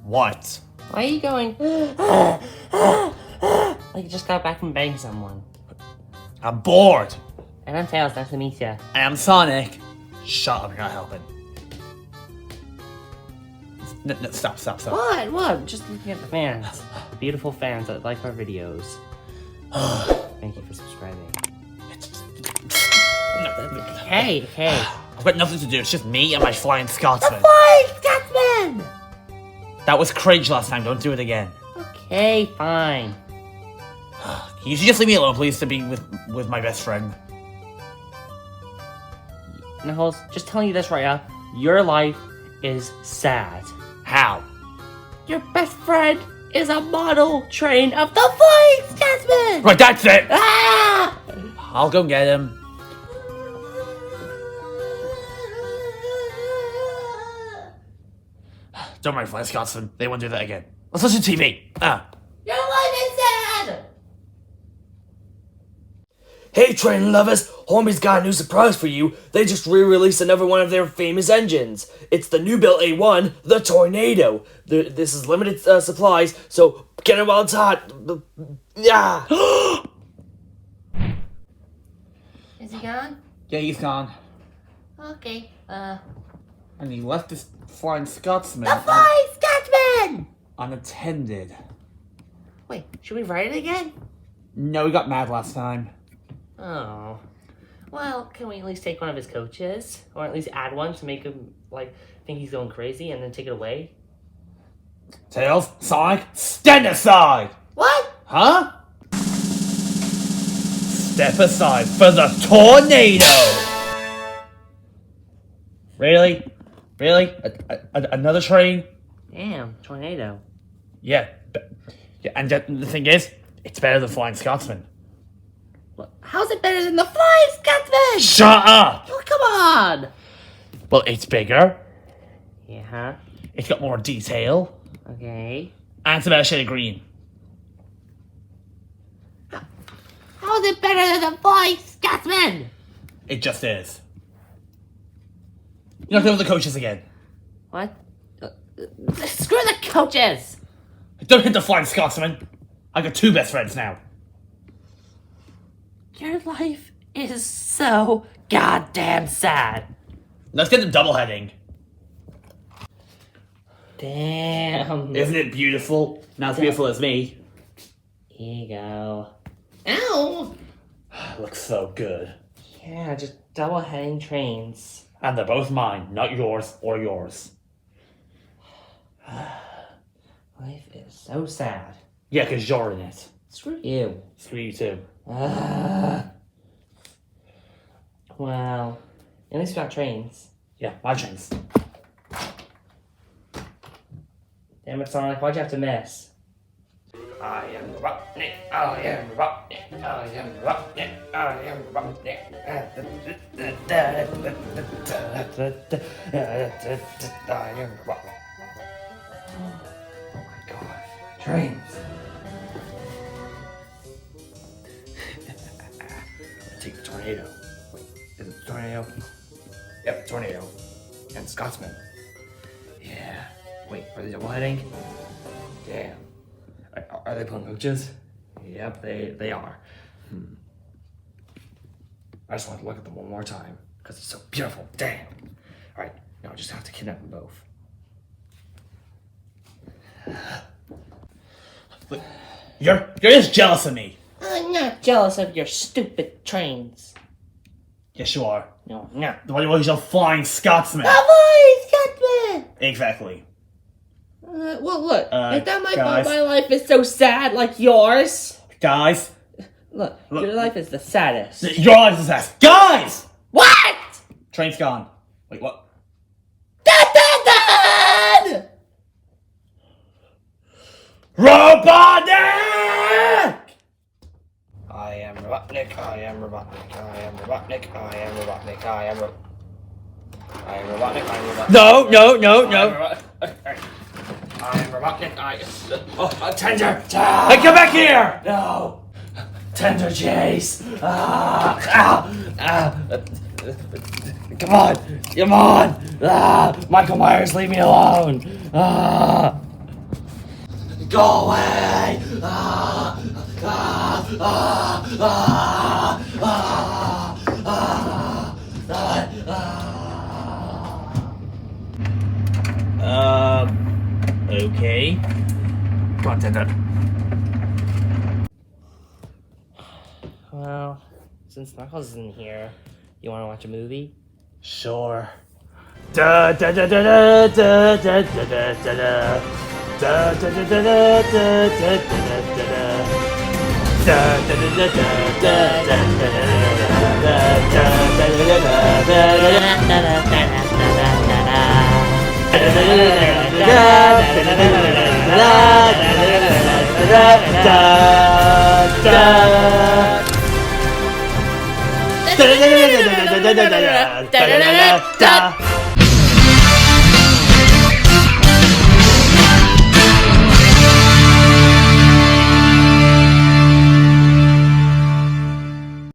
What? Why are you going like you just got back from banging someone? I'm bored. And I'm Tails, nice to meet ya. And I'm Sonic. Shut up, you're not helping. No, stop. What? Just looking at the fans. The beautiful fans that like our videos. Thank you for subscribing. Hey. I've got nothing to do, it's just me and my Flying Scotsman. Flying Scotsman! That was cringe last time, don't do it again. Okay, fine. Can you just leave me alone, please, to be with my best friend? Nichols, just telling you this right now. Your life is sad. How? Your best friend is a model train of the Flying Scotsman! Right, that's it! Ah! I'll go get him. Don't worry, Flying Scotsman. They won't do that again. Let's watch the TV. Your life is sad! Hey train lovers, Homie's got a new surprise for you. They just re-released another one of their famous engines. It's the new built A1, the Tornado. This is limited supplies, so get it while it's hot. Yeah. Is he gone? Yeah, he's gone. Okay, And he left this Flying Scotsman The Flying Scotsman! unattended. Wait, should we write it again? No, he got mad last time. Oh. Well, can we at least take one of his coaches? Or at least add one to make him, think he's going crazy and then take it away? Tails, Sonic, stand aside! What? Huh? Step aside for the tornado! Really? Another train? Damn, tornado. Yeah. And the thing is, it's better than Flying Scotsman. How's it better than the Flying Scotsman? Shut up! Oh, come on! Well, it's bigger, Yeah, it's got more detail, okay. and it's a better shade of green. How's it better than the Flying Scotsman? It just is. You're not going with the coaches again. What? Screw the coaches! Don't hit the Flying Scotsman. I got two best friends now. Your life is so goddamn sad. Let's get them double heading. Damn. Isn't it beautiful? Not as beautiful as me. Here you go. Ow! Looks so good. Yeah, just double heading trains. And they're both mine, not yours or yours. Life is so sad. Yeah, because you're in it. Screw you. Screw you too. Well, at least we got trains. Yeah, my trains. Damn it, Sonic, why'd you have to miss? I am Robotnik, I am Robotnik, I am Robotnik, I am Robotnik. I am Robotnik. Oh my gosh, trains. Take the tornado. Wait, is it the tornado? Yep, tornado. And Scotsman. Yeah. Wait, are they double heading? Damn. Are they pulling coaches? Yep, they are. I just want to look at them one more time because it's so beautiful. Damn. All right, now I just have to kidnap them both. Look, you're just jealous of me. I'm not jealous of your stupid trains. Yes, you are. No, I'm not. The one who's a Flying Scotsman. The Flying Scotsman! Exactly. Well, look. Is that my guys. fault my life is so sad like yours? Guys. Look, your life is the saddest. Your life is ass. Guys! What? Train's gone. Wait, what? Dun! Robotnik! I am Robotnik, I am Robotnik, I am Robotnik, I am Robotnik, I am Robotnik. I am Robotnik, I am Robotnik. No. I am Robotnik, I am... Oh, Tender! Hey, come back here! No! Tender Chase! Come on! Come on! Ah! Michael Myers, leave me alone! Ah! Go away! Ah! Ah! Ah! Ah! Ah! Ah! Ah! Okay. Bartender. Well, since Knuckles isn't here, you want to watch a movie? Sure. Da da da da da da da da da da da. Da da da da da da da da da da. Da da da da da da da da da da da.